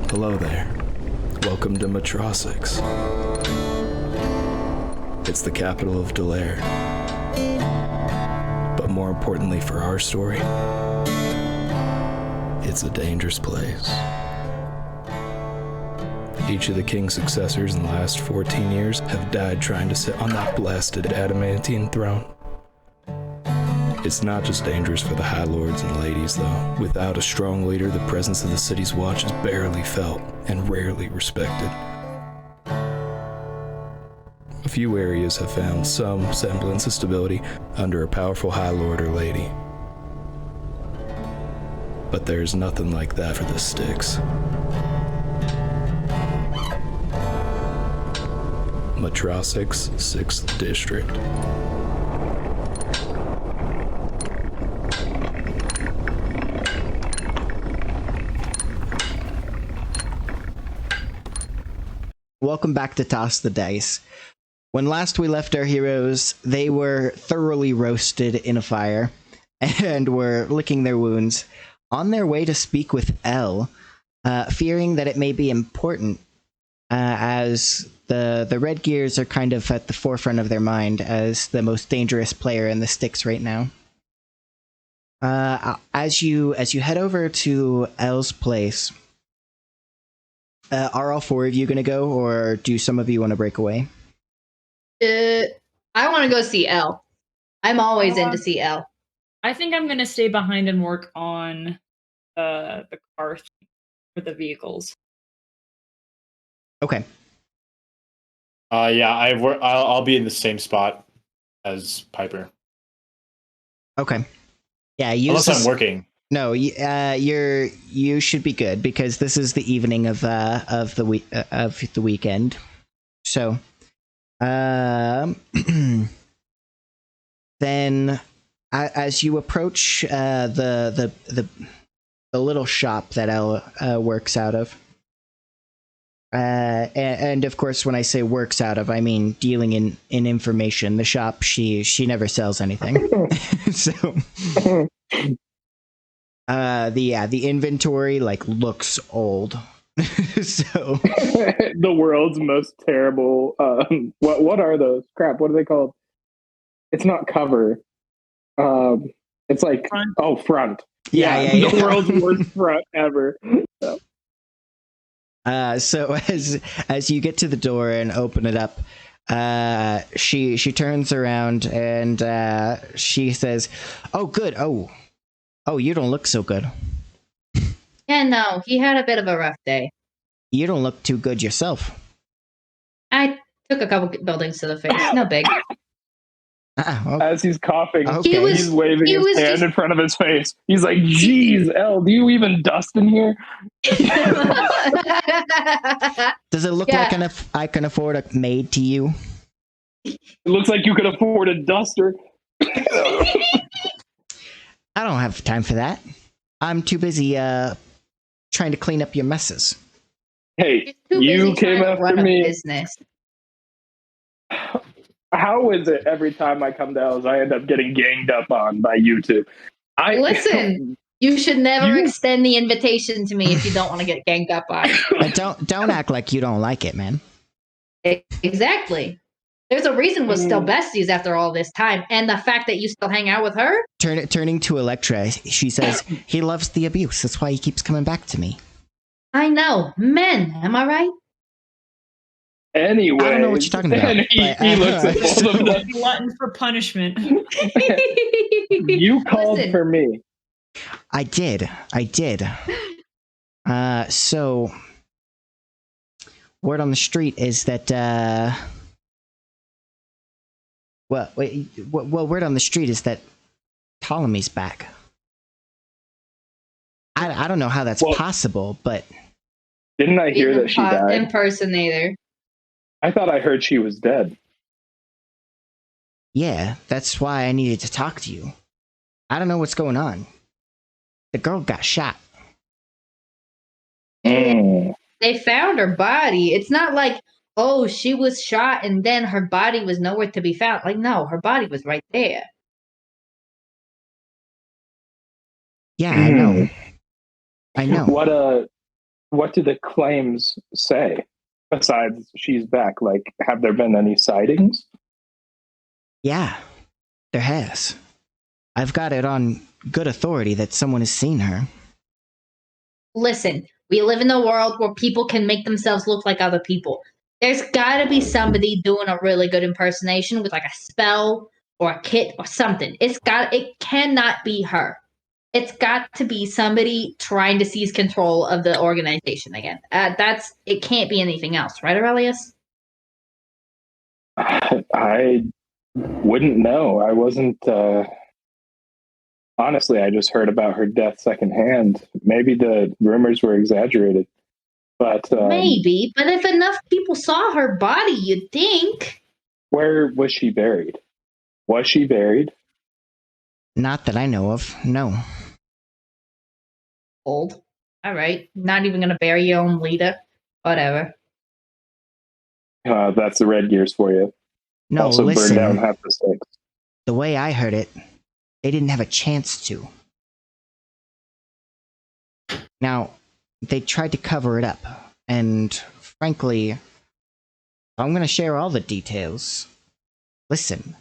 Hello there. Welcome to Metrosix. It's the capital of Delaire. But more importantly for our story, it's a dangerous place. Each of the king's successors in the last 14 years have died trying to sit on that blasted adamantine throne. It's not just dangerous for the high lords and ladies, though. Without a strong leader, the presence of the city's watch is barely felt and rarely respected. A few areas have found some semblance of stability under a powerful high lord or lady. But there's nothing like that for the Styx. Metrosix, 6th District. Welcome back to Toss the Dice. When last we left our heroes, they were thoroughly roasted in a fire and were licking their wounds on their way to speak with Elle, fearing that it may be important as the Red Gears are kind of at the forefront of their mind as the most dangerous player in the Styx right now. As you head over to Elle's place, are all four of you going to go, or do some of you want to break away? I want to go see Elle. I'm always in to see Elle. I think I'm going to stay behind and work on the car for the vehicles. Okay. Yeah, I'll be in the same spot as Piper. Okay. Yeah, Unless I'm working. No, you should be good because this is the evening of the weekend. So, then as you approach the little shop that Elle works out of, and of course when I say works out of, I mean dealing in information. The shop, she never sells anything. So. The inventory looks old. So the world's most terrible. What are those? Crap. What are they called? It's not cover. It's like Front. Front. Yeah. The world's worst front ever. So as you get to the door and open it up, she turns around and she says, "Oh, good. Oh, you don't look so good. Yeah, no, he had a bit of a rough day. You don't look too good yourself." I took a couple buildings to the face. No big. Okay. As he's coughing, Okay. he's waving his hand in front of his face. He's like, "Geez, Elle, do you even dust in here?" Does it look like I can afford a maid to you? It looks like you could afford a duster. I don't have time for that. I'm too busy trying to clean up your messes. Hey, you came after me. Business. How is it every time I come to Elle's, I end up getting ganged up on by you two? Listen, you should never extend the invitation to me if you don't want to get ganged up on. Don't act like you don't like it, man. Exactly. There's a reason we're still besties after all this time, and the fact that you still hang out with her. Turning to Elektra, she says, "He loves the abuse. That's why he keeps coming back to me." I know, men. Am I right? Anyway, I don't know what you're talking about. He looks at both of them. Glutton for punishment. You called for me. I did. So word on the street is that word on the street is that Ptolemy's back. I don't know how that's possible, but didn't I hear that she died? Impersonator. I thought I heard she was dead. yeah, that's why I needed to talk to you. I don't know what's going on. The girl got shot. They found her body. It's not like, oh, she was shot and then her body was nowhere to be found. Like, no, her body was right there. Yeah, I know. What what do the claims say? Besides, she's back. Like, have there been any sightings? Yeah, there has. I've got it on good authority that someone has seen her. Listen, we live in a world where people can make themselves look like other people. There's got to be somebody doing a really good impersonation with like a spell or a kit or something. It cannot be her. It's got to be somebody trying to seize control of the organization again. It can't be anything else, right, Aurelius? I wouldn't know. I wasn't. Honestly, I just heard about her death secondhand. Maybe the rumors were exaggerated, but Maybe. But if enough people saw her body, you'd think. Where was she buried? Was she buried? Not that I know of, no. Old. All right. Not even going to bury your own leader. Whatever. That's the Red Gears for you. No, Also listen, burned down half the stakes. the way I heard it, they didn't have a chance to. Now, they tried to cover it up, and frankly, I'm going to share all the details. Listen,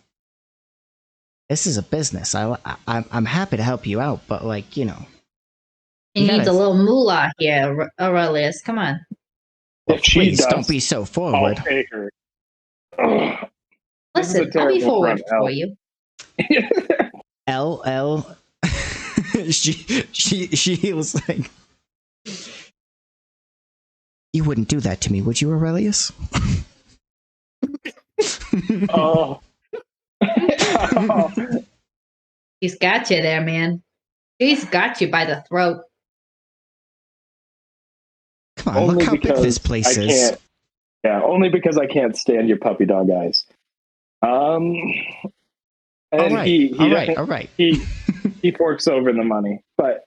this is a business. I'm happy to help you out, but like, you know. He You needs gotta- a little moolah here, Aurelius. Come on. If she Please does, don't be so I'll forward. pay her. Ugh. This is a Listen, I'll be terrible forward front, for you. LL. she was like, you wouldn't do that to me, would you, Aurelius? Oh. He's got you there, man. He's got you by the throat. Come on, look how big this place is. can't. Yeah, only because I can't stand your puppy dog eyes. And All right. he forks over the money, but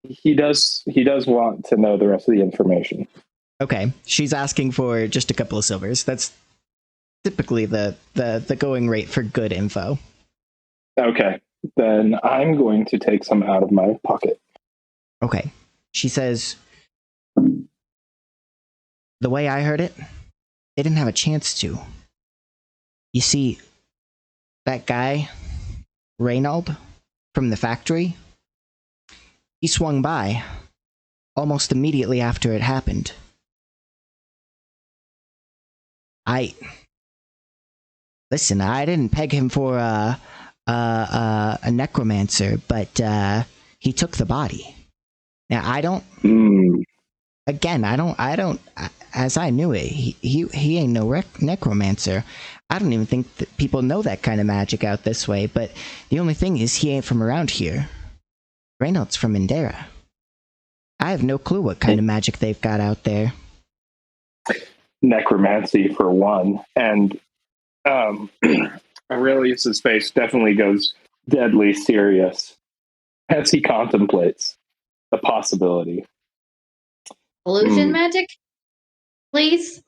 he does want to know the rest of the information. Okay, she's asking for just a couple of silvers. That's typically the going rate for good info. Okay, then I'm going to take some out of my pocket. Okay, she says, the way I heard it, they didn't have a chance to. You see, that guy, Reynald, from the factory, he swung by almost immediately after it happened. Listen, I didn't peg him for a necromancer, but he took the body. Now I don't. Again, I don't. As I knew it, he ain't no necromancer. I don't even think that people know that kind of magic out this way. But the only thing is, he ain't from around here. Reynolds from Indera. I have no clue what kind of magic they've got out there. Necromancy for one, and Aurelius's face definitely goes deadly serious as he contemplates the possibility. Illusion magic? Please?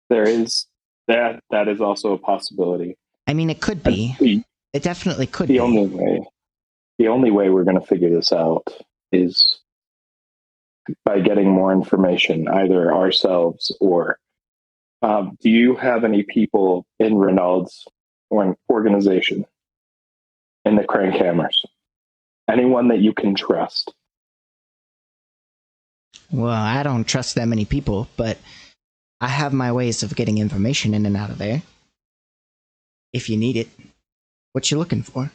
There is that is also a possibility. I mean, it could be. It definitely could The be. only way we're going to figure this out is by getting more information, either ourselves or do you have any people in Reynald's organization, in the Crank Hammers? Anyone that you can trust? Well, I don't trust that many people, but I have my ways of getting information in and out of there. If you need it. What you looking for?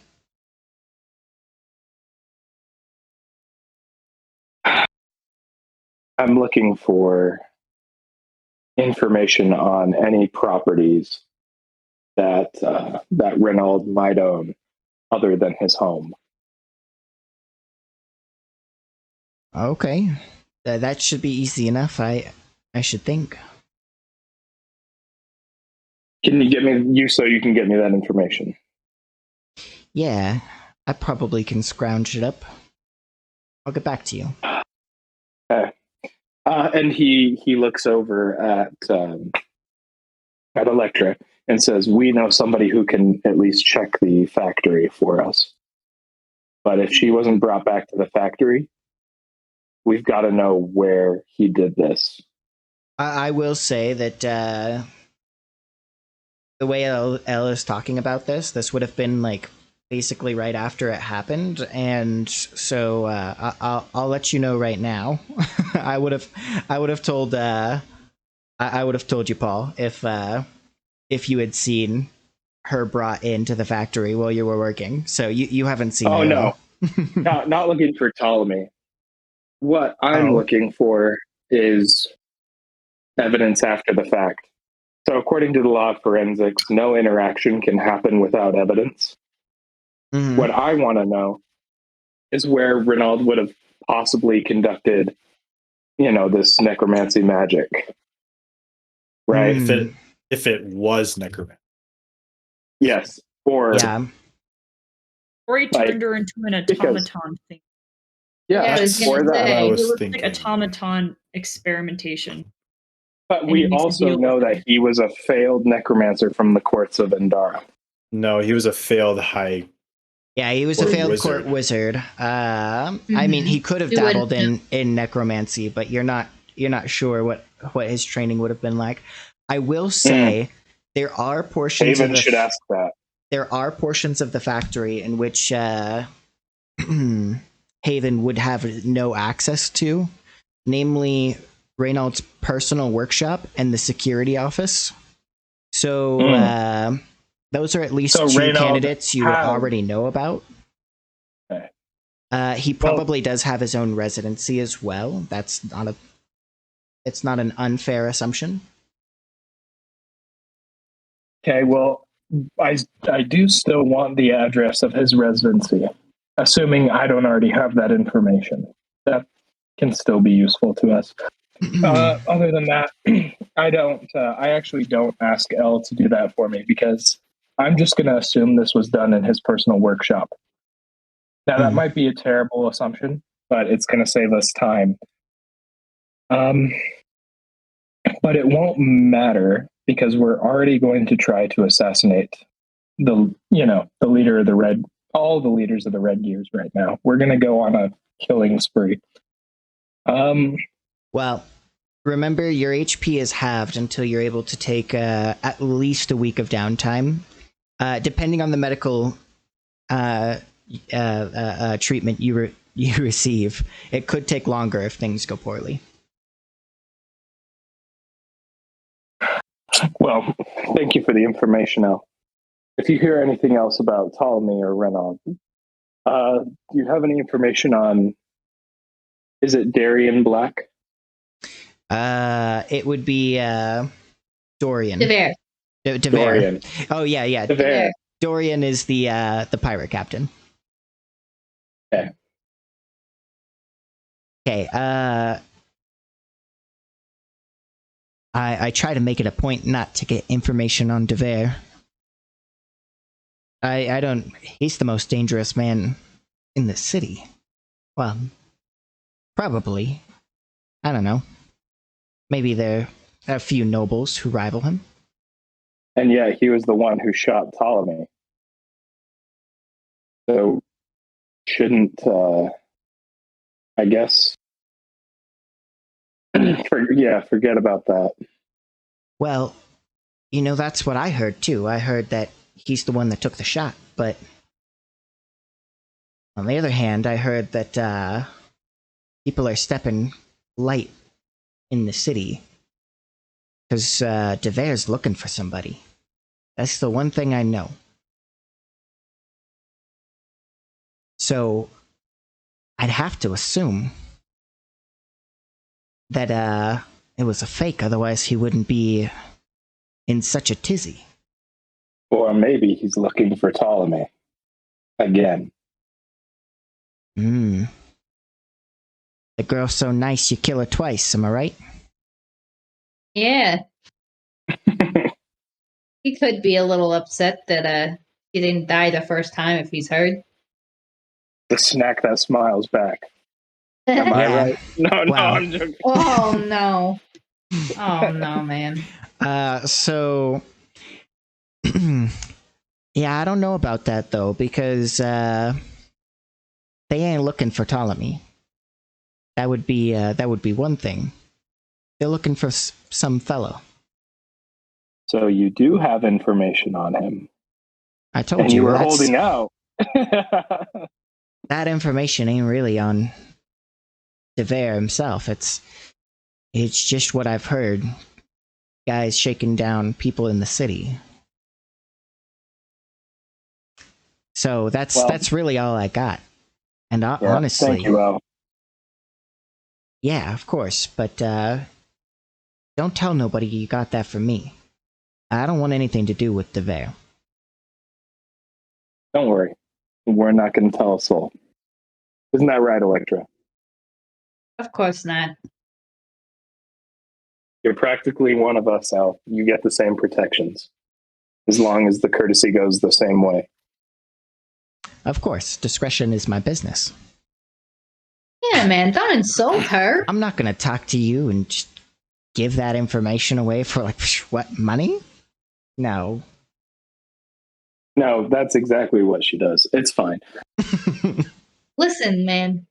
I'm looking for information on any properties that that Reynald might own other than his home. Okay. That should be easy enough, I should think. Can you get me so you can get me that information? Yeah, I probably can scrounge it up. I'll get back to you. Okay. And he looks over at Elektra and says, "We know somebody who can at least check the factory for us. But if she wasn't brought back to the factory, we've got to know where he did this. I will say that the way Elle is talking about this would have been like basically right after it happened, and so I'll let you know right now. I would have told you, Paul, if you had seen her brought into the factory while you were working. So you haven't seen. Oh her, no, not looking for Ptolemy. What I'm looking for is evidence after the fact. So according to the law of forensics, no interaction can happen without evidence. Mm-hmm. What I want to know is where Reynald would have possibly conducted, this necromancy magic. Right? If it was necromancy. Yes. Or he turned her into an automaton thing. Yeah, that's or that. I It was was thinking. like automaton experimentation. But we also know that he was a failed necromancer from the courts of Endara. No, he was a failed high. Yeah, he was a failed court wizard. I mean, he could have dabbled in necromancy, but you're not sure what his training would have been like. I will say there are portions. Haven should ask that. There are portions of the factory in which Haven would have no access to, namely Reynald's personal workshop and the security office. So those are at least two candidates you already know about. Okay. He probably does have his own residency as well. It's not an unfair assumption. Okay, well, I do still want the address of his residency, assuming I don't already have that information. That can still be useful to us. Other than that, I actually don't ask Elle to do that for me because I'm just going to assume this was done in his personal workshop. Now, that might be a terrible assumption, but it's going to save us time. But it won't matter because we're already going to try to assassinate the leader of all the leaders of the Red Gears right now. We're going to go on a killing spree. Well, remember your HP is halved until you're able to take at least a week of downtime. Depending on the medical treatment you receive, it could take longer if things go poorly. Well, thank you for the information, El. If you hear anything else about Ptolemy or Reynald, do you have any information on, is it Darian Black? It would be Dorian. Devere. Dorian. Oh yeah. Devere. Dorian is the pirate captain. Okay. Okay. I try to make it a point not to get information on Devere. I don't. He's the most dangerous man in the city. Well, probably. I don't know. Maybe there are a few nobles who rival him. And yeah, he was the one who shot Ptolemy. So, shouldn't, I guess, forget about that. Well, that's what I heard too. I heard that he's the one that took the shot, but on the other hand, I heard that people are stepping light in the city because Devere's looking for somebody. That's the one thing I know. So I'd have to assume that it was a fake, otherwise he wouldn't be in such a tizzy. Or maybe he's looking for Ptolemy again. The girl's so nice you kill her twice, am I right? Yeah. He could be a little upset that he didn't die the first time if he's heard. The snack that smiles back. Am I right? No, I'm joking. Oh no. Oh no, man. So yeah, I don't know about that though, because they ain't looking for Ptolemy. That would be one thing. They're looking for some fellow. So you do have information on him. I told And you you were that's- holding out. that information ain't really on Devere himself. It's just what I've heard. Guys shaking down people in the city. So that's really all I got. And honestly, thank you, Al. yeah, of course. But don't tell nobody you got that from me. I don't want anything to do with Devere. Don't worry. We're not going to tell a soul. Isn't that right, Elektra? Of course not. You're practically one of us, Al. You get the same protections. As long as the courtesy goes the same way. Of course, discretion is my business. Yeah, man, don't insult her. I'm not gonna talk to you and just give that information away for like what, money? No. No, that's exactly what she does. It's fine. Listen, man,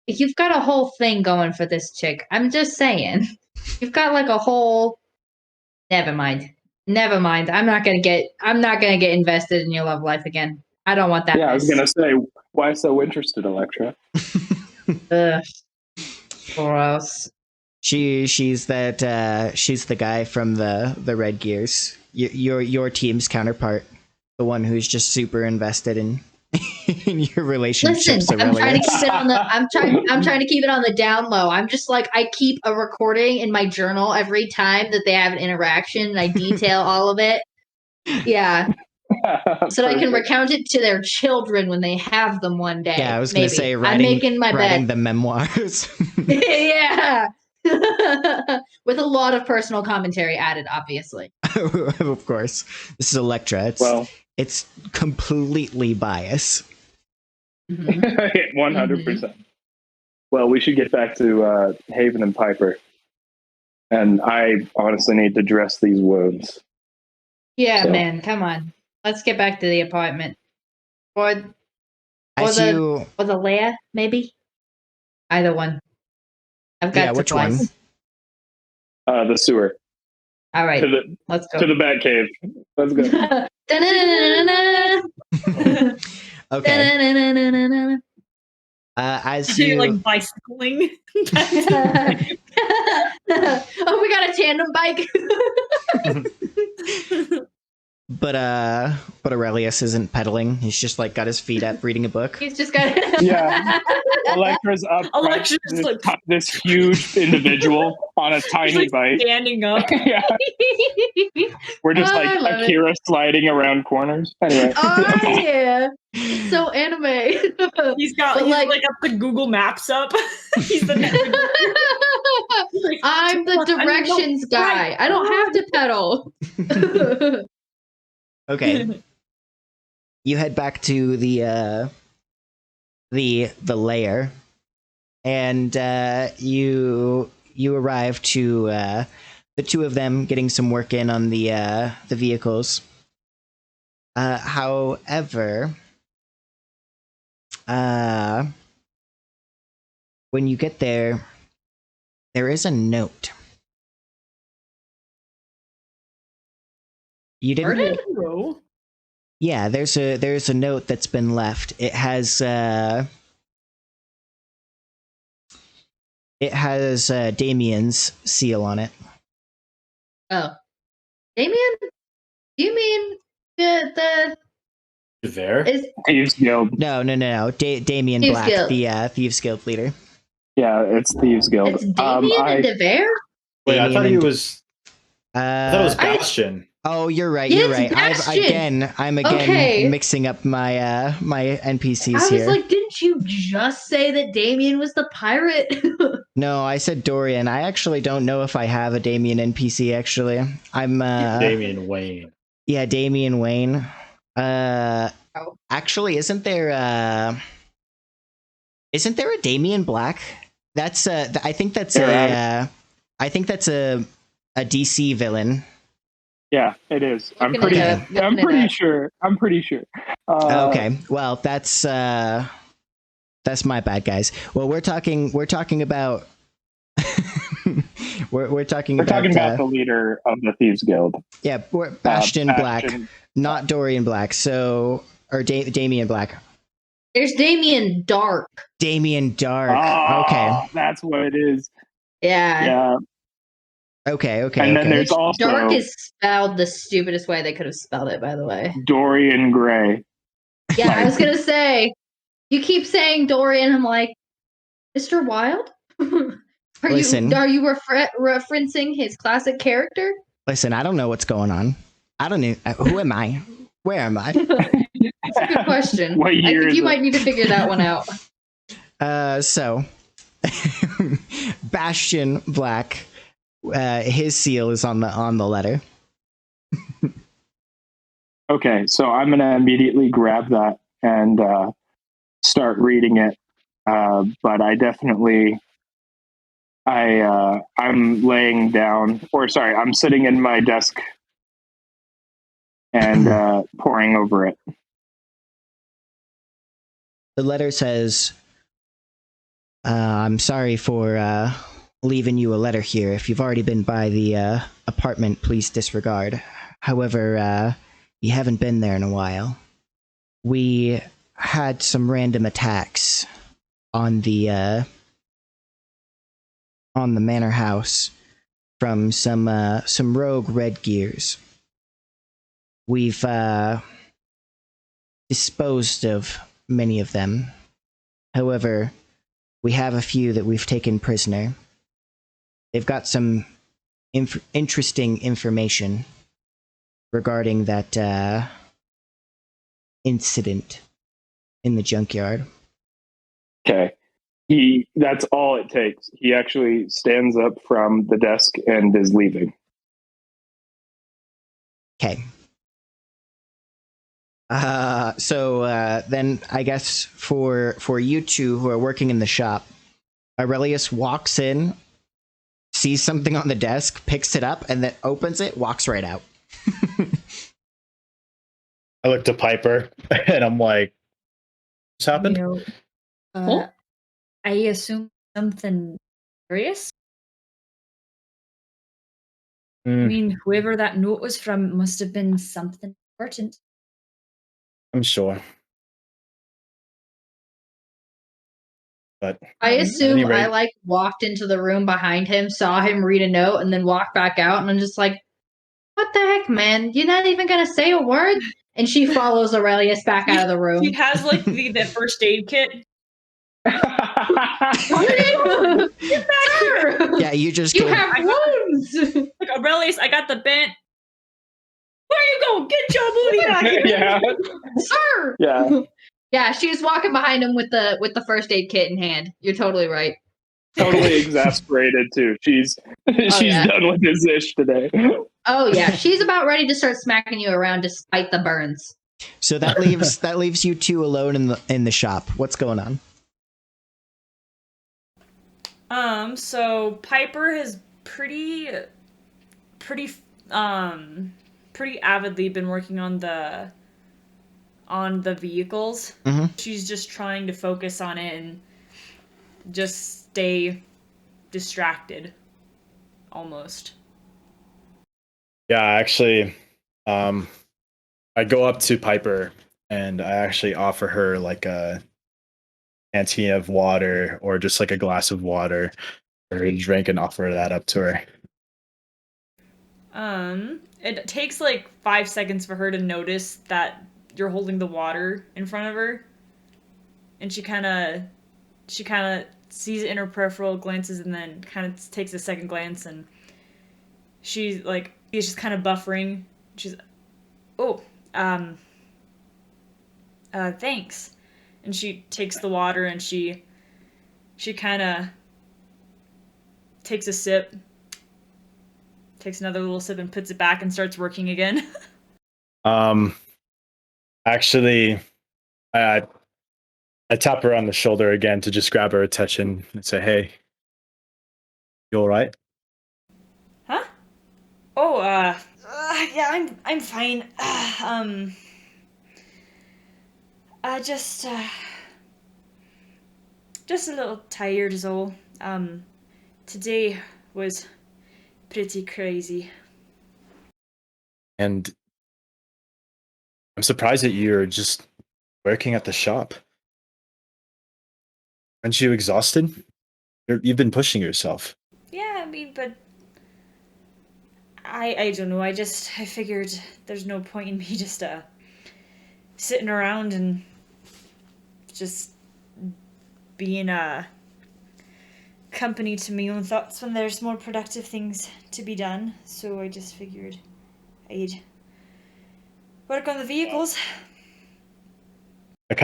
you've got a whole thing going for this chick. I'm just saying. You've got like a whole. Never mind. I'm not gonna get invested in your love life again. I don't want that. Yeah, mess. I was going to say, why so interested, Elektra? Ugh. Gross. She's the guy from the Red Gears. Your team's counterpart, the one who's just super invested in your relationships. Listen, I'm trying to keep it on the. I'm trying to keep it on the down low. I'm just like I keep a recording in my journal every time that they have an interaction, and I detail all of it. Yeah, so I can recount it to their children when they have them one day. Yeah, I was going to say writing, I'm making my writing bed. the memoirs. Yeah. With a lot of personal commentary added, obviously. Of course. This is Elektra. It's completely biased. 100%. Well, we should get back to Haven and Piper. And I honestly need to dress these wounds. Yeah, So. man, come on. Let's get back to the apartment. Or the lair, maybe? Either one. I've got which one? The sewer. All right, let's go. To the bat cave. Let's go. Okay. As You're you like bicycling. Oh, we got a tandem bike. But Aurelius isn't pedaling. He's just like got his feet up reading a book. He's just got Yeah. Elektra's up. Elektra's this huge individual on a tiny bike. Standing up. Yeah. We're just like Akira sliding around corners. Anyway. Oh yeah. So anime. He's like up the Google Maps up. He's the I'm the directions guy. I don't have to pedal. Okay. You head back to the lair, and you arrive to the two of them getting some work in on the vehicles. However, when you get there, there is a note. You didn't. Yeah, there's a note that's been left. It has Damien's seal on it. Oh, Damien? Do you mean the There? Thieves Guild. No. Damien Thieves Black, Guild. the Thieves Guild leader. Yeah, it's Thieves Guild. It's Damien and DeVere? Wait, I thought Damien it was Bastion. Oh, you're right. Yeah, You're it's right. Bastion. I'm again Okay. mixing up my my NPCs I was here. like, didn't you just say that Damien was the pirate? No, I said Dorian. I actually don't know if I have a Damien NPC. Actually, I'm Damian Wayne. Yeah, Damian Wayne. Actually, isn't there a Damian Black? That's I think that's a DC villain. Yeah, it is. I'm Looking it pretty up. sure. I'm pretty sure. Okay, well, that's That's my bad, guys. Well, we're talking about we're talking about the leader of the Thieves Guild. Yeah, Bastion Black, not Dorian Black. So, or Damien Black. There's Damien Dark. Damien Dark. Oh, okay, that's what it is. Yeah. Yeah. Okay. And then there's also Dark is spelled the stupidest way they could have spelled it. By the way, Dorian Gray. yeah, I was gonna say. You keep saying Dorian. I'm like, Mr. Wild. Are you referencing his classic character? Listen, I don't know what's going on. I don't know. Who am I? Where am I? That's a good question. What year I think is you it? might need to figure that one out. So, Bastion Black, his seal is on the letter. Okay, so I'm gonna immediately grab that and start reading it. But I definitely, I'm laying down, or sorry, I'm sitting in my desk and poring over it. The letter says, I'm sorry for leaving you a letter here. If you've already been by the apartment, please disregard. However, you haven't been there in a while. We had some random attacks on the manor house from some rogue red gears. We've disposed of many of them. However, we have a few that we've taken prisoner. They've got some interesting information regarding that incident in the junkyard. Okay. That's all it takes. He actually stands up from the desk and is leaving. Okay. So then I guess for you two who are working in the shop, Aurelius walks in, sees something on the desk, picks it up, and then opens it, walks right out. I look to Piper and I'm like, what's happened? You know, I assume something serious. I mean, whoever that note was from must have been something important. I'm sure. But I assume any rate- I walked into the room behind him, saw him read a note, and then walked back out, and I'm just like, what the heck, man? You're not even gonna say a word? And she follows Aurelius back out of the room. She has like the first aid kit. Sir! Yeah, you just You gave- have wounds! Like, Aurelius, I got the bent. Where you go? Get your booty out here! Yeah. Sir! Yeah. Yeah, she was walking behind him with the first aid kit in hand. You're totally right. Totally exasperated too. She's yeah. done with his ish today. Oh yeah, she's about ready to start smacking you around despite the burns. So that leaves you two alone in the shop. What's going on? So Piper has pretty avidly been working on the vehicles. Mm-hmm. She's just trying to focus on it and just stay distracted, almost. Yeah, actually, I go up to Piper and I actually offer her like a canteen of water or just like a glass of water for her to drink and offer that up to her. It takes like 5 seconds for her to notice that you're holding the water in front of her, and she kind of sees it in her peripheral, glances, and then kind of takes a second glance, and she's just kind of buffering. She's, thanks. And she takes the water and she kind of takes a sip, takes another little sip and puts it back and starts working again. Actually, I tap her on the shoulder again to just grab her attention and say, "Hey, you all right?" Huh? Oh, yeah, I'm fine. Just a little tired is all. Today was pretty crazy. And I'm surprised that you're just working at the shop. Aren't you exhausted? You've been pushing yourself. Yeah, I mean, but I don't know. I figured there's no point in me just sitting around and just being a company to my own thoughts when there's more productive things to be done. So I just figured I'd work on the vehicles. I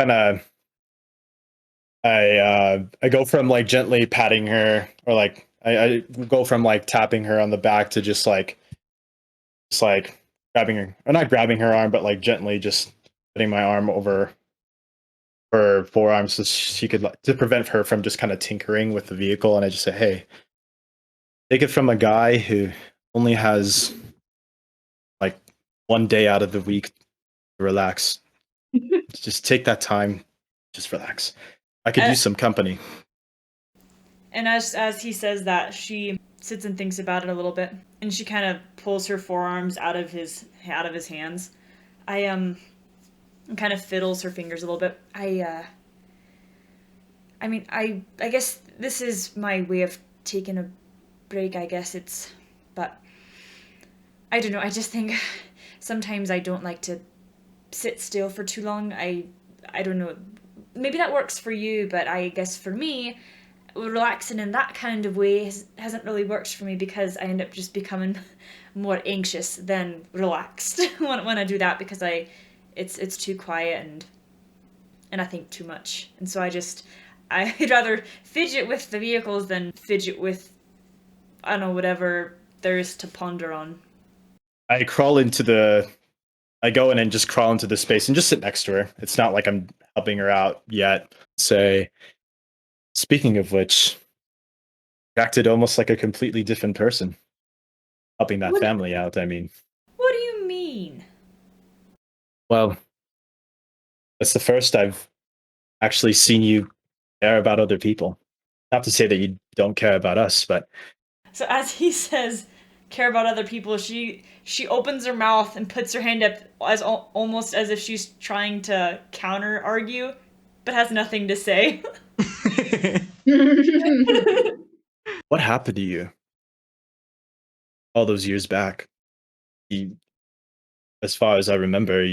go from like gently patting her, or like I go from like tapping her on the back to just like grabbing her, or not grabbing her arm, but like gently just putting my arm over her forearm so she could, to prevent her from just kind of tinkering with the vehicle. And I just say, hey, take it from a guy who only has like 1 day out of the week to relax. Just take that time, just relax. I could use some company. And as he says that, she sits and thinks about it a little bit, and she kind of pulls her forearms out of his hands. And kind of fiddles her fingers a little bit. I mean, I guess this is my way of taking a break, I guess but I don't know, I just think sometimes I don't like to sit still for too long. I don't know, maybe that works for you, but I guess for me, relaxing in that kind of way hasn't really worked for me, because I end up just becoming more anxious than relaxed when I do that, because it's too quiet and I think too much. And so I'd rather fidget with the vehicles than fidget with, I don't know, whatever there is to ponder on. I go in and just crawl into the space and just sit next to her. It's not like I'm helping her out yet. Say, speaking of which, you acted almost like a completely different person. Helping that family out, I mean. What do you mean? Well, that's the first I've actually seen you care about other people. Not to say that you don't care about us, but... So as he says, care about other people, she opens her mouth and puts her hand up almost as if she's trying to counter argue, but has nothing to say. What happened to you all those years back? As far as I remember,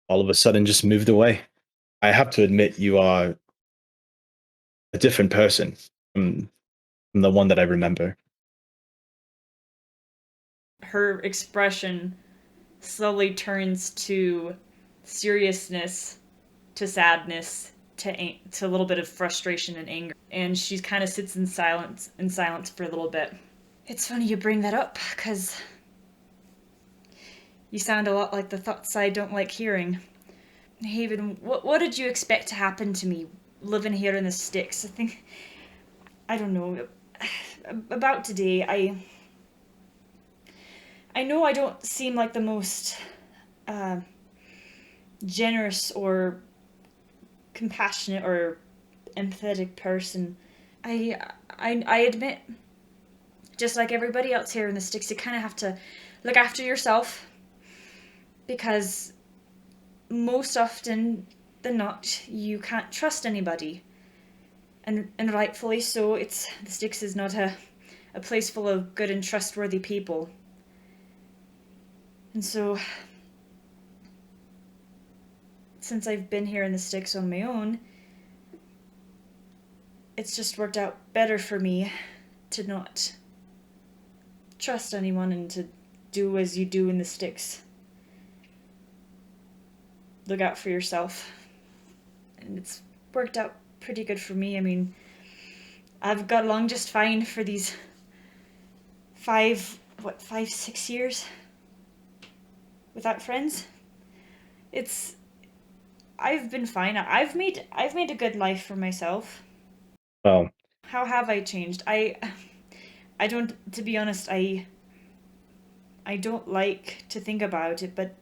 all of a sudden just moved away. I have to admit, you are a different person from the one that I remember. Her expression slowly turns to seriousness, to sadness, to a little bit of frustration and anger, and she kind of sits in silence for a little bit. It's funny you bring that up, because you sound a lot like the thoughts I don't like hearing. Haven, what did you expect to happen to me living here in the sticks? I don't know, about today. I know I don't seem like the most generous or compassionate or empathetic person. I admit, just like everybody else here in the sticks, you kind of have to look after yourself, because most often than not, you can't trust anybody. And rightfully so. The sticks is not a place full of good and trustworthy people. And so, since I've been here in the sticks on my own, it's just worked out better for me to not trust anyone and to do as you do in the sticks. Look out for yourself. And it's worked out pretty good for me. I mean, I've got along just fine for these 5-6 years without friends. I've been fine. I've made a good life for myself. Well, how have I changed? I don't, to be honest, I don't like to think about it, but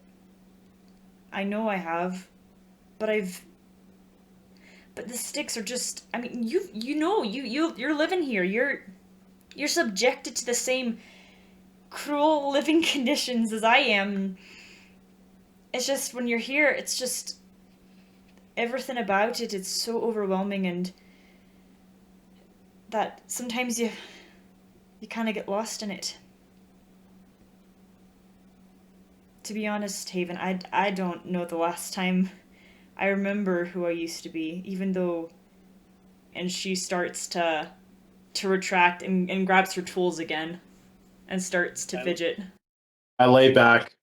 I know I have. But I've But the sticks are just, I mean, you're living here. You're subjected to the same cruel living conditions as I am. It's just when you're here, it's just everything about it, it's so overwhelming, and that sometimes you kind of get lost in it. To be honest, Haven, I don't know the last time I remember who I used to be, even though... And she starts to retract and grabs her tools again and starts to fidget. I lay back,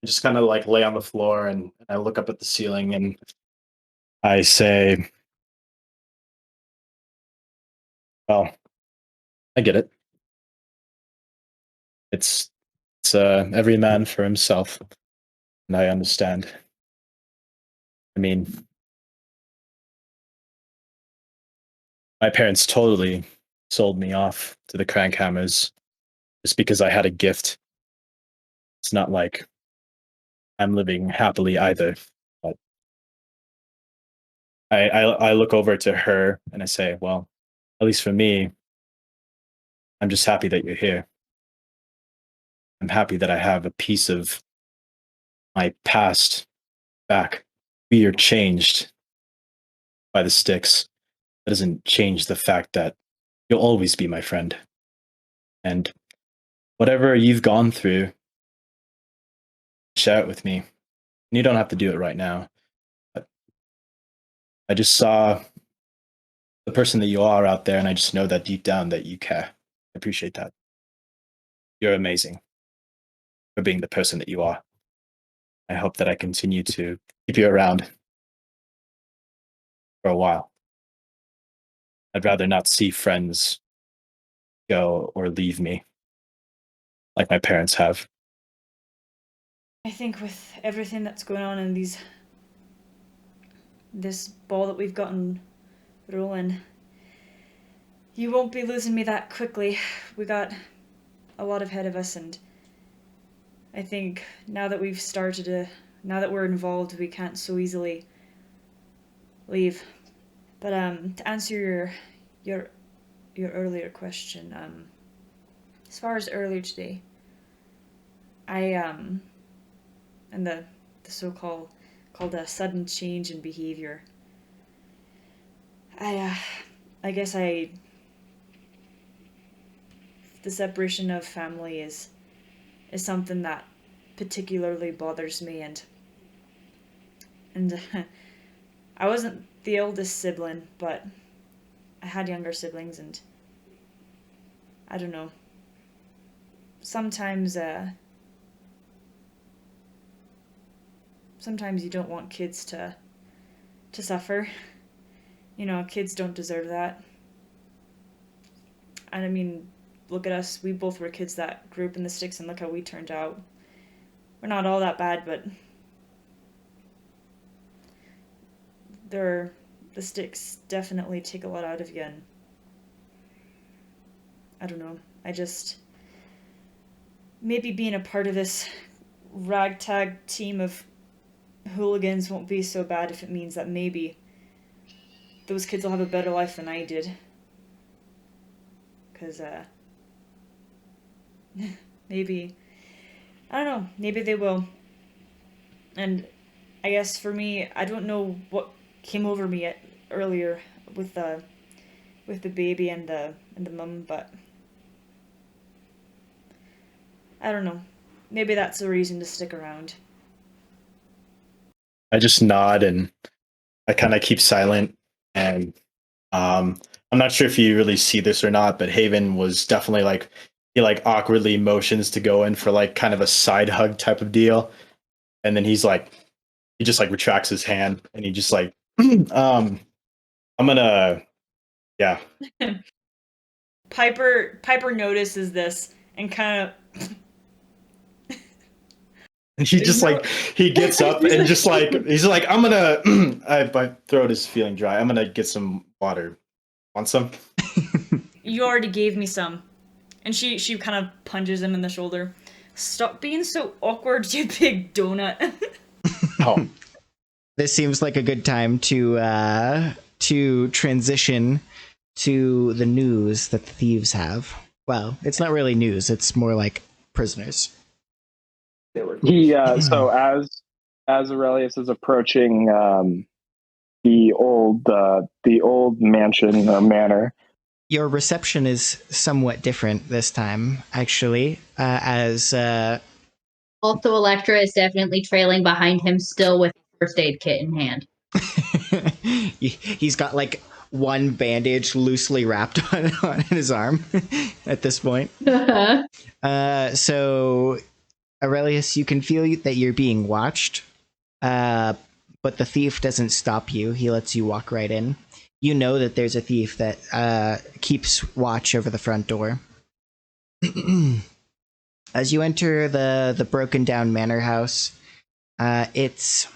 just kind of like lay on the floor, and I look up at the ceiling and I say, well, I get it. It's every man for himself, and I understand. I mean, my parents totally sold me off to the Crankhammers just because I had a gift. It's not like I'm living happily either. But I look over to her and I say, well, at least for me, I'm just happy that you're here. I'm happy that I have a piece of my past back. We are changed by the sticks. That doesn't change the fact that you'll always be my friend. And whatever you've gone through, share it with me. And you don't have to do it right now. But I just saw the person that you are out there, and I just know that deep down that you care. I appreciate that. You're amazing for being the person that you are. I hope that I continue to keep you around for a while. I'd rather not see friends go or leave me like my parents have. I think with everything that's going on in this ball that we've gotten rolling, you won't be losing me that quickly. We got a lot ahead of us, and I think now that we're involved, we can't so easily leave. But to answer your earlier question, as far as earlier today, and the so-called a sudden change in behavior. I guess the separation of family is something that particularly bothers me, and I wasn't the oldest sibling, but I had younger siblings, and I don't know. Sometimes you don't want kids to suffer. You know, kids don't deserve that. And I mean, look at us. We both were kids that grew up in the sticks, and look how we turned out. We're not all that bad, but the sticks definitely take a lot out of you, and I don't know. Maybe being a part of this ragtag team of hooligans won't be so bad if it means that maybe those kids will have a better life than I did. Because, maybe, I don't know, maybe they will. And I guess for me, I don't know what came over me earlier with the baby and the mum, but I don't know. Maybe that's a reason to stick around. I just nod and I kind of keep silent. And I'm not sure if you really see this or not, but Haven was definitely like, he like awkwardly motions to go in for like kind of a side hug type of deal. And then he just like retracts his hand and he just like, I'm gonna, yeah. Piper notices this and kind of and he just like he gets up and just like he's like, I'm gonna my throat is feeling dry. I'm gonna get some water. Want some? You already gave me some. And she kind of punches him in the shoulder. Stop being so awkward, you big donut. Oh. This seems like a good time to to transition to the news that the thieves have. Well, it's not really news, it's more like prisoners. So as Aurelius is approaching the old mansion or manor. Your reception is somewhat different this time, actually, as Also, Elektra is definitely trailing behind him, still with a first aid kit in hand. he's got like one bandage loosely wrapped on his arm at this point. So, Aurelius, you can feel that you're being watched, but the thief doesn't stop you. He lets you walk right in. You know that there's a thief that keeps watch over the front door. As you enter the broken down manor house, it's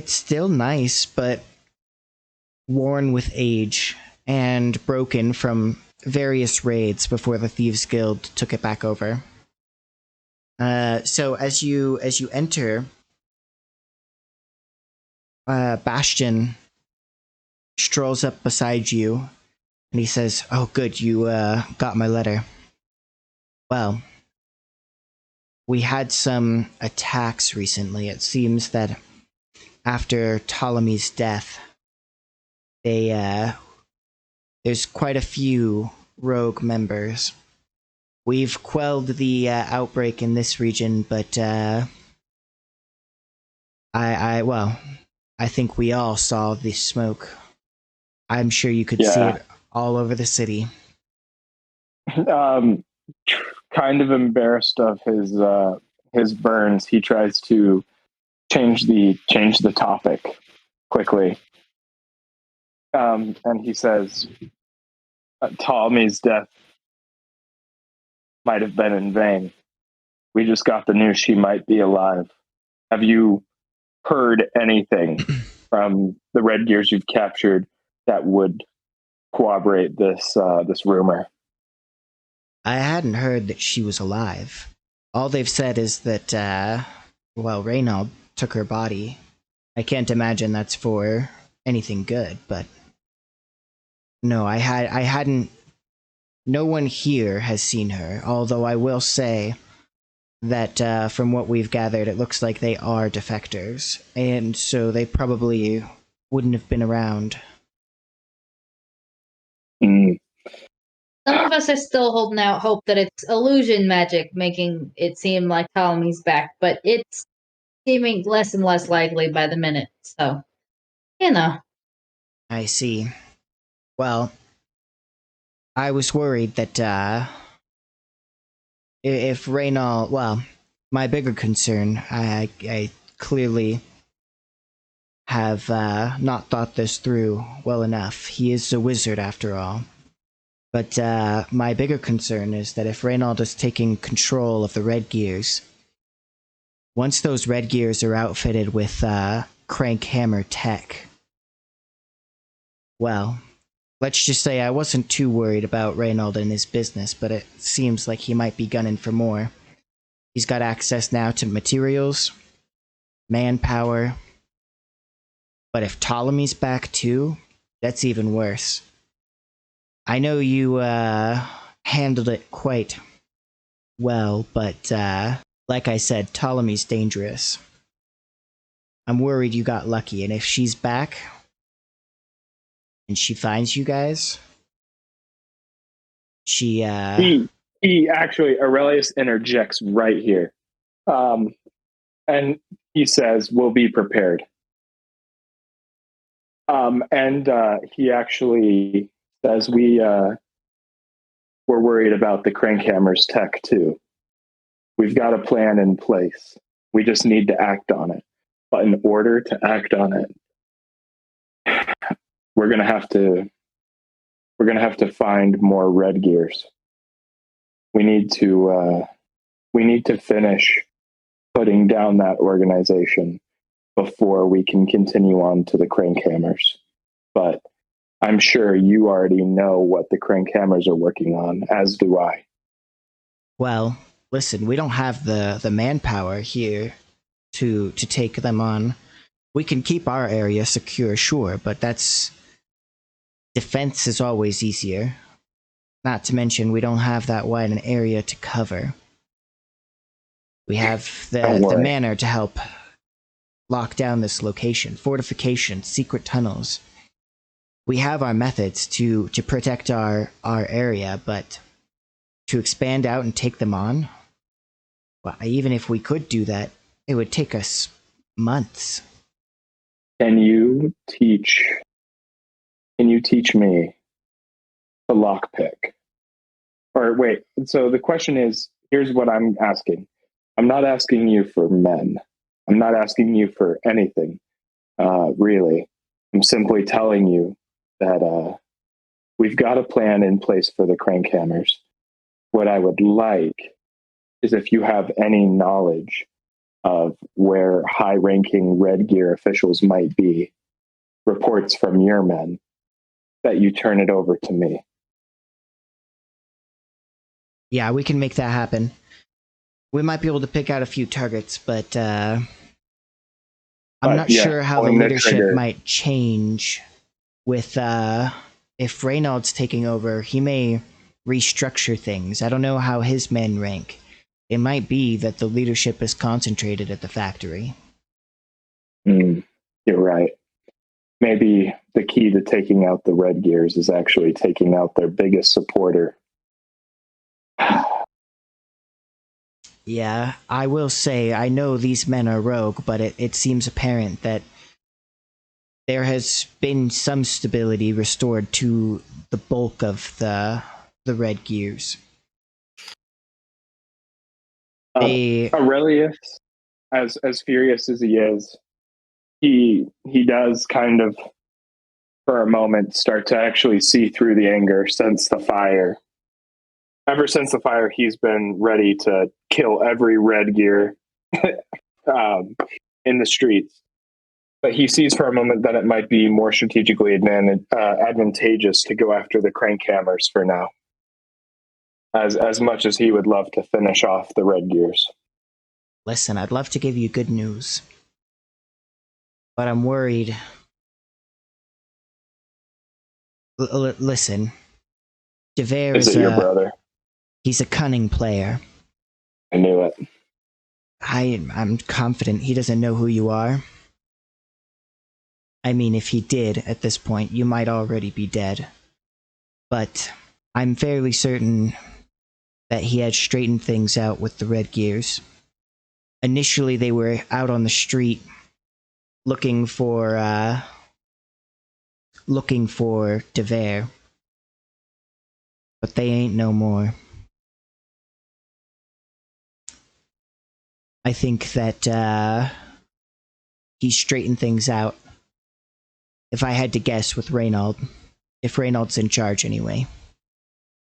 still nice, but worn with age and broken from various raids before the Thieves Guild took it back over. So as you enter, Bastion strolls up beside you, and he says, "Oh, good, you got my letter. Well, we had some attacks recently. It seems that after Ptolemy's death, there's quite a few rogue members. We've quelled the outbreak in this region, but I think we all saw the smoke. I'm sure you could see it all over the city." Kind of embarrassed of his burns, he tries to change the topic quickly. And he says, Ptolemy's death might have been in vain. We just got the news she might be alive. Have you heard anything from the Red Gears you've captured that would corroborate this rumor? I hadn't heard that she was alive. All they've said is that, Reynald took her body. I can't imagine that's for anything good, but no, I hadn't. No one here has seen her, although I will say that from what we've gathered, it looks like they are defectors, and so they probably wouldn't have been around. Some of us are still holding out hope that it's illusion magic making it seem like Ptolemy's back, but it's seeming less and less likely by the minute, so, you know. I see. Well, I was worried that, if Reynald, well, my bigger concern, I clearly have not thought this through well enough. He is a wizard after all. But my bigger concern is that if Reynald is taking control of the Red Gears, once those Red Gears are outfitted with crank hammer tech, well, let's just say I wasn't too worried about Reynald and his business, but it seems like he might be gunning for more. He's got access now to materials, manpower, but if Ptolemy's back too, that's even worse. I know you handled it quite well, but like I said, Ptolemy's dangerous. I'm worried you got lucky, and if she's back and she finds you guys, she he actually, Aurelius interjects right here, and he says, "We'll be prepared." And he actually says, we're worried about the Crankhammer's tech too. We've got a plan in place. We just need to act on it. But in order to act on it, we're gonna have to find more Red Gears. We need to finish putting down that organization before we can continue on to the Crankhammers. But I'm sure you already know what the Crankhammers are working on, as do I. Well, listen, we don't have the manpower here to take them on. We can keep our area secure, sure, but defense is always easier. Not to mention, we don't have that wide an area to cover. We have the manor to help lock down this location. Fortifications, secret tunnels. We have our methods to protect our area, but to expand out and take them on, well, even if we could do that, it would take us months. Can you teach me a lockpick? Or wait, so the question is, here's what I'm asking. I'm not asking you for men. I'm not asking you for anything, really. I'm simply telling you that we've got a plan in place for the crank hammers. What I would like is if you have any knowledge of where high-ranking Red Gear officials might be, reports from your men, that you turn it over to me. Yeah, we can make that happen. We might be able to pick out a few targets, but I'm not sure how the leadership might change with if Reynald's taking over. He may restructure things. I don't know how his men rank. It might be that the leadership is concentrated at the factory. You're right. Maybe the key to taking out the Red Gears is actually taking out their biggest supporter. Yeah, I will say, I know these men are rogue, but it seems apparent that there has been some stability restored to the bulk of the Red Gears. Aurelius, as furious as he is, he does kind of, for a moment, start to actually see through the anger since the fire. Ever since the fire, he's been ready to kill every Red Gear in the streets. But he sees for a moment that it might be more strategically advantageous to go after the crank hammers for now. As much as he would love to finish off the Red Gears. Listen, I'd love to give you good news, but I'm worried. Listen, Devere is it your brother? He's a cunning player. I knew it. I'm confident he doesn't know who you are. I mean, if he did, at this point, you might already be dead. But I'm fairly certain that he had straightened things out with the Red Gears. Initially, they were out on the street looking for Devere. But they ain't no more. I think that he straightened things out. If I had to guess with Reynald, if Reynald's in charge anyway.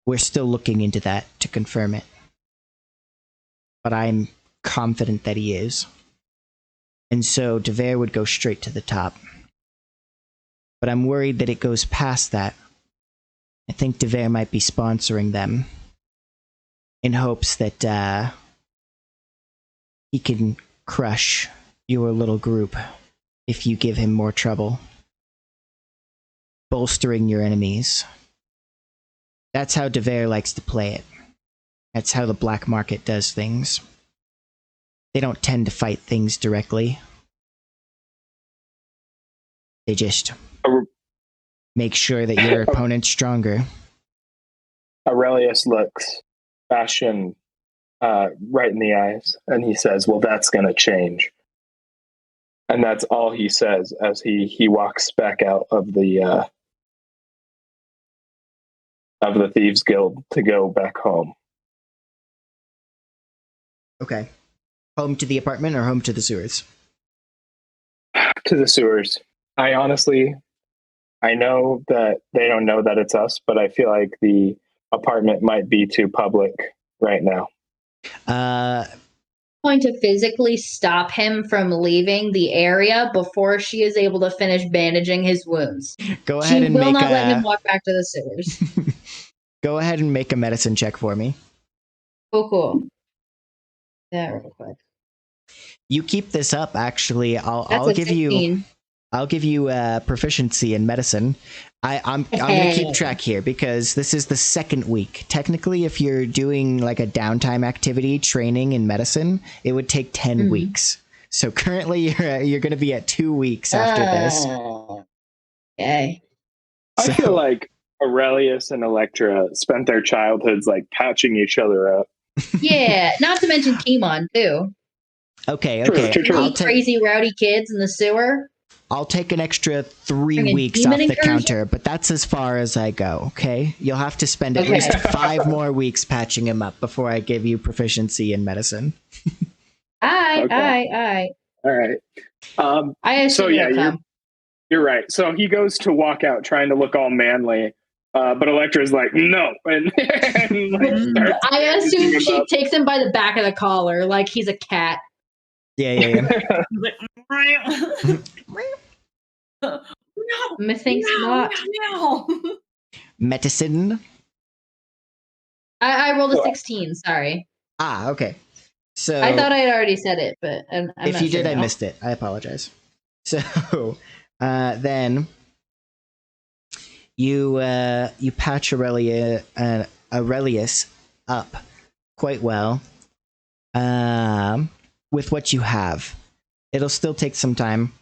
We're still looking into that to confirm it. But I'm confident that he is. And so Devere would go straight to the top. But I'm worried that it goes past that. I think Devere might be sponsoring them in hopes that he can crush your little group if you give him more trouble. Bolstering your enemies. That's how Devere likes to play it. That's how the black market does things. They don't tend to fight things directly. They just make sure that your opponent's stronger. Aurelius looks Bastion right in the eyes, and he says, well, that's going to change. And that's all he says as he walks back out of the Thieves Guild to go back home. Okay. Home to the apartment or home to the sewers? To the sewers. I know that they don't know that it's us, but I feel like the apartment might be too public right now. Going to physically stop him from leaving the area before she is able to finish bandaging his wounds. Go ahead and she will not let him walk back to the sewers. Go ahead and make a medicine check for me. Cool. That real quick. You keep this up. Actually, That's I'll a give 15. I'll give you proficiency in medicine. I'm gonna keep track here because this is the second week. Technically, if you're doing like a downtime activity training in medicine, it would take 10 weeks. So currently, you're gonna be at 2 weeks after this. Okay. I feel like Aurelius and Elektra spent their childhoods like patching each other up. Yeah, not to mention Kimon too. Okay. True. Really crazy rowdy kids in the sewer. I'll take an extra 3 Bring a weeks demon off the incursion? counter, but that's as far as I go, okay? You'll have to spend at least 5 more weeks patching him up before I give you proficiency in medicine. All right. I assume So yeah, it'll come. you're right. So he goes to walk out trying to look all manly, but Elektra's like, no. And like, starts I assume him she up. takes him by the back of the collar like he's a cat. Yeah. No, Methinks not. no. Medicine? I rolled a 16. Sorry. Okay. So I thought I had already said it, but I'm if not you sure did, I now. missed it. I apologize. So then you patch Aurelius up quite well with what you have. It'll still take some time.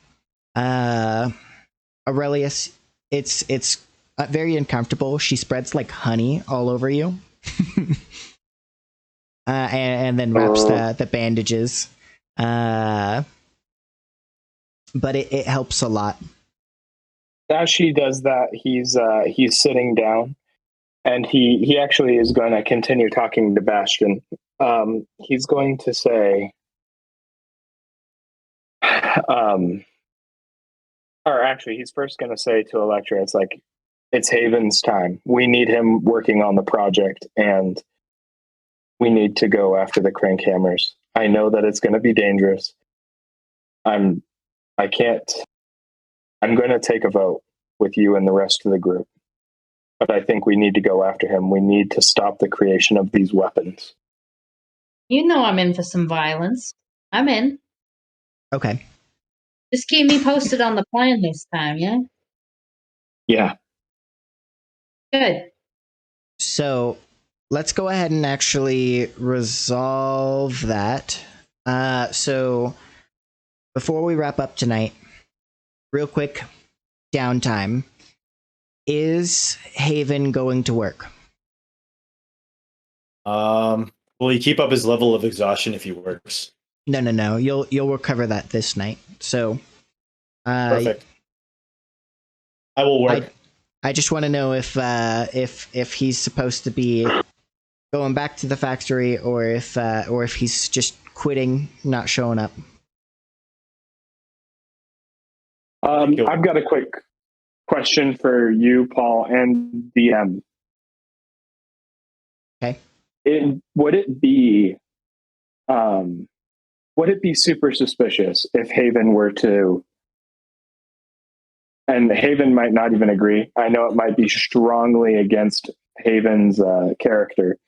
Aurelius, it's very uncomfortable. She spreads like honey all over you, and then wraps the bandages. But it helps a lot. As she does that, he's sitting down, and he actually is going to continue talking to Bastion. He's going to say, or actually, he's first going to say to Elektra, it's like, it's Haven's time. We need him working on the project, and we need to go after the crank hammers. I know that it's going to be dangerous. I'm going to take a vote with you and the rest of the group. But I think we need to go after him. We need to stop the creation of these weapons. You know I'm in for some violence. I'm in. Okay. Just keep me posted on the plan this time, yeah? Yeah. Good. So let's go ahead and actually resolve that. So before we wrap up tonight, real quick, downtime. Is Haven going to work? Will he keep up his level of exhaustion if he works? No. You'll recover that this night. So Perfect. I will work. I just want to know if he's supposed to be going back to the factory or if he's just quitting, not showing up. I've got a quick question for you, Paul, and DM. Okay. Would it be super suspicious if Haven were to, and Haven might not even agree, I know it might be strongly against Haven's character,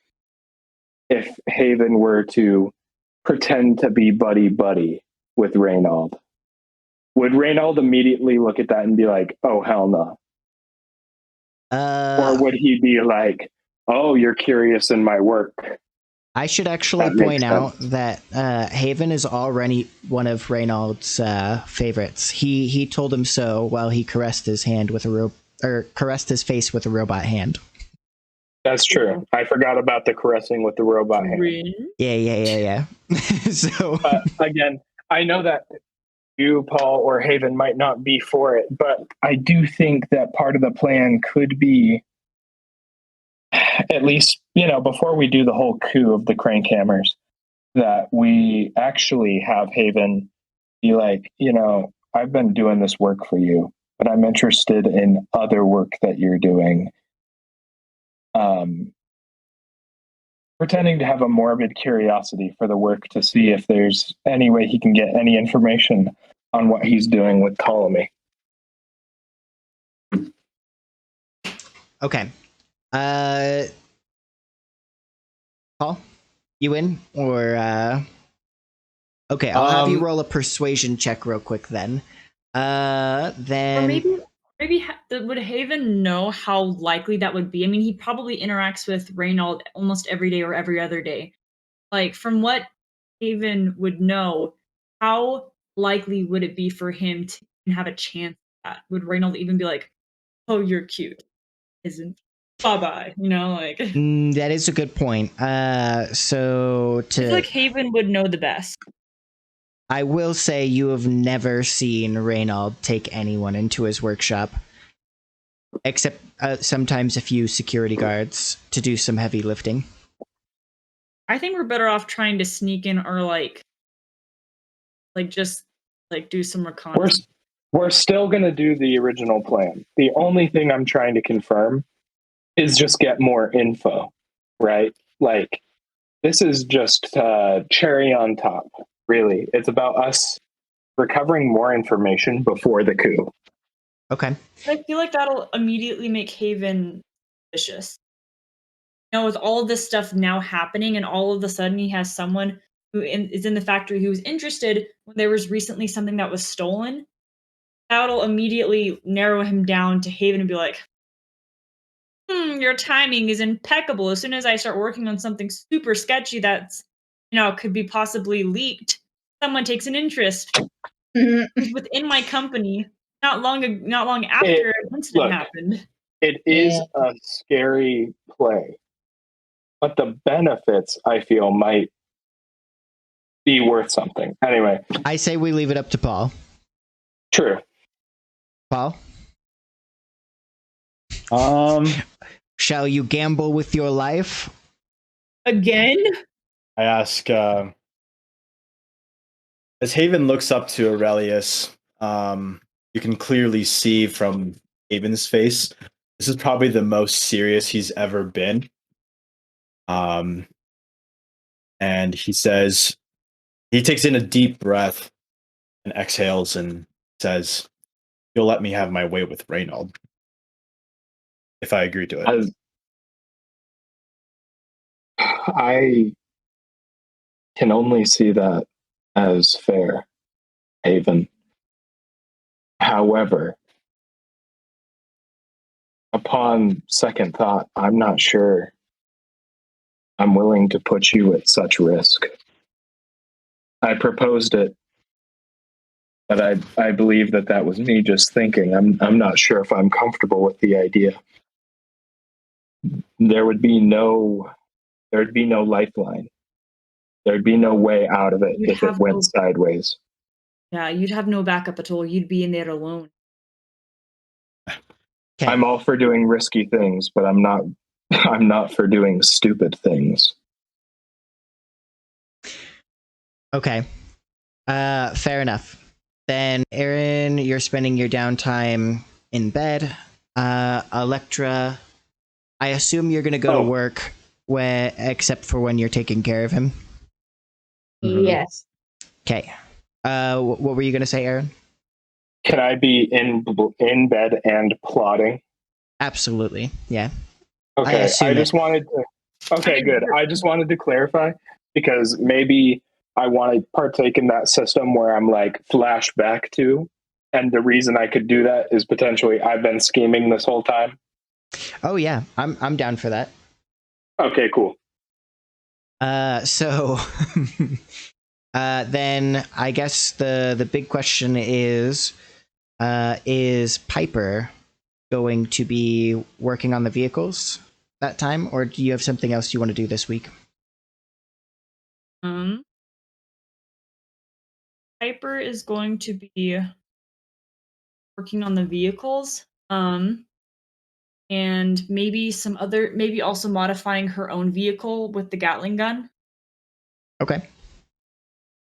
if Haven were to pretend to be buddy-buddy with Reynald? Would Reynald immediately look at that and be like, oh, hell no? Or would he be like, oh, you're curious in my work? I should actually point out that Haven is already one of Reynald's favorites. He told him so while he caressed his hand with caressed his face with a robot hand. That's true. I forgot about the caressing with the robot hand. Yeah. So Again, I know that you, Paul, or Haven might not be for it, but I do think that part of the plan could be, at least, before we do the whole coup of the crank hammers, that we actually have Haven be like, I've been doing this work for you, but I'm interested in other work that you're doing. Pretending to have a morbid curiosity for the work to see if there's any way he can get any information on what he's doing with Ptolemy. okay. Paul, you in or Okay, I'll have you Um, roll a persuasion check real quick then. Or Then would Haven know how likely that would be? I mean, he probably interacts with Reynold almost every day or every other day. Like, from what Haven would know, how likely would it be for him to have a chance at that? Would Reynold even be like, "Oh, you're cute," isn't? Bye bye. You know, like I that is a good point. So feel like Haven would know the best. I will say you have never seen Reynold take anyone into his workshop, except sometimes a few security guards to do some heavy lifting. I think we're better off trying to sneak in or just like do some We're reconnaissance. we're still going to do the original plan. The only thing I'm trying to confirm is just get more info, right? Like, this is just cherry on top, really. It's about us recovering more information before the coup. Okay. I feel like that'll immediately make Haven suspicious. You know, with all of this stuff now happening, and all of a sudden he has someone who is in the factory who was interested when there was recently something that was stolen. That'll immediately narrow him down to Haven and be like, your timing is impeccable. As soon as I start working on something super sketchy that's, could be possibly leaked, someone takes an interest within my company. Not long after an incident happened. It is a scary play, but the benefits, I feel, might be worth something. Anyway, I say we leave it up to Paul. true. Paul, shall you gamble with your life? Again? I ask, as Haven looks up to Aurelius, you can clearly see from Haven's face, this is probably the most serious he's ever been. And he says, he takes in a deep breath and exhales and says, "You'll let me have my way with Reynold if I agree to it." I can only see that as fair, Haven. However, upon second thought, I'm not sure I'm willing to put you at such risk. I proposed it, but I believe that was me just thinking. I'm not sure if I'm comfortable with the idea. There'd be no lifeline. There'd be no way out of it if it went sideways. Yeah, you'd have no backup at all. You'd be in there alone. Okay. I'm all for doing risky things, but I'm not for doing stupid things. Okay. Fair enough. Then, Aaron, you're spending your downtime in bed. Elektra, I assume you're going to go to work except for when you're taking care of him. Yes. Okay. What were you going to say, Aaron? Can I be in bed and plotting? Absolutely. Yeah. Okay. I just wanted to. Okay, good. I just wanted to clarify because maybe I want to partake in that system where I'm like flashback to, and the reason I could do that is potentially I've been scheming this whole time. Oh yeah, I'm down for that. Okay, cool. So then I guess the big question is Piper going to be working on the vehicles that time, or do you have something else you want to do this week? Piper is going to be working on the vehicles, and maybe also modifying her own vehicle with the Gatling gun. Okay.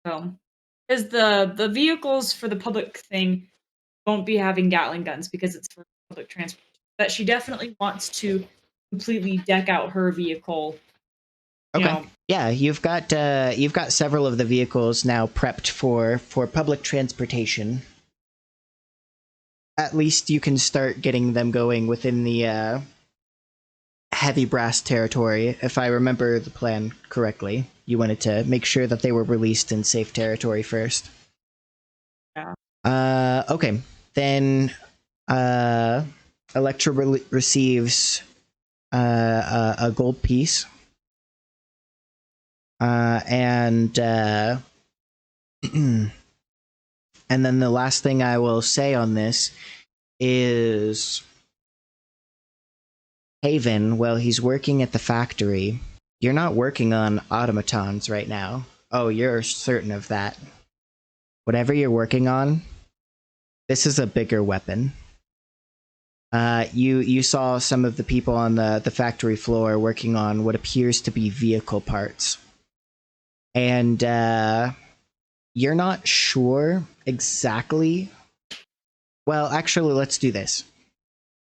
So, because the vehicles for the public thing won't be having Gatling guns because it's for public transport. But she definitely wants to completely deck out her vehicle. Okay. Yeah, you've got several of the vehicles now prepped for public transportation. At least you can start getting them going within the heavy brass territory, if I remember the plan correctly. you wanted to make sure that they were released in safe territory first. Yeah. Okay. Then Elektra receives a gold piece. And and then the last thing I will say on this is Haven, while he's working at the factory, you're not working on automatons right now. Oh, you're certain of that. Whatever you're working on, this is a bigger weapon. You saw some of the people on the factory floor working on what appears to be vehicle parts. And you're not sure exactly. Well, actually, let's do this.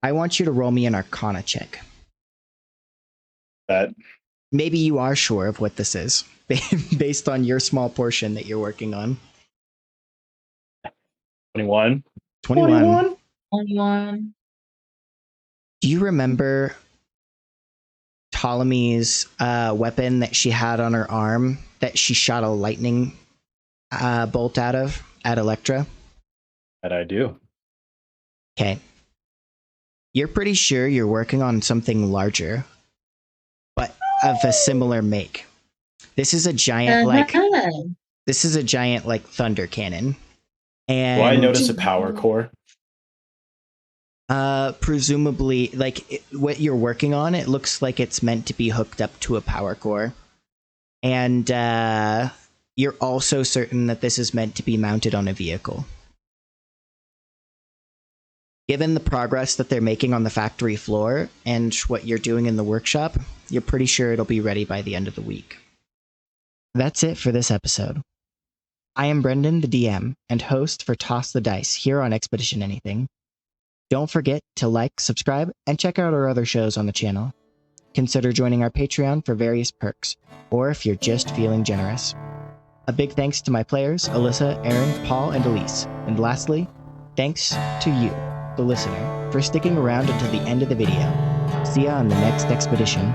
I want you to roll me an Arcana check. That Maybe you are sure of what this is, based on your small portion that you're working on. 21. 21. 21. Do you remember Ptolemy's weapon that she had on her arm that she shot a lightning bolt out of at Elektra? That I do. Okay. You're pretty sure you're working on something larger, but of a similar make. This is a giant thunder cannon. And Do I notice a power core? Presumably, what you're working on, it looks like it's meant to be hooked up to a power core. And you're also certain that this is meant to be mounted on a vehicle. Given the progress that they're making on the factory floor and what you're doing in the workshop, you're pretty sure it'll be ready by the end of the week. That's it for this episode. I am Brendan, the DM, and host for Toss the Dice here on Expedition Anything. Don't forget to like, subscribe, and check out our other shows on the channel. Consider joining our Patreon for various perks, or if you're just feeling generous. A big thanks to my players, Alyssa, Aaron, Paul, and Elise. And lastly, thanks to you, the listener, for sticking around until the end of the video. See ya on the next expedition.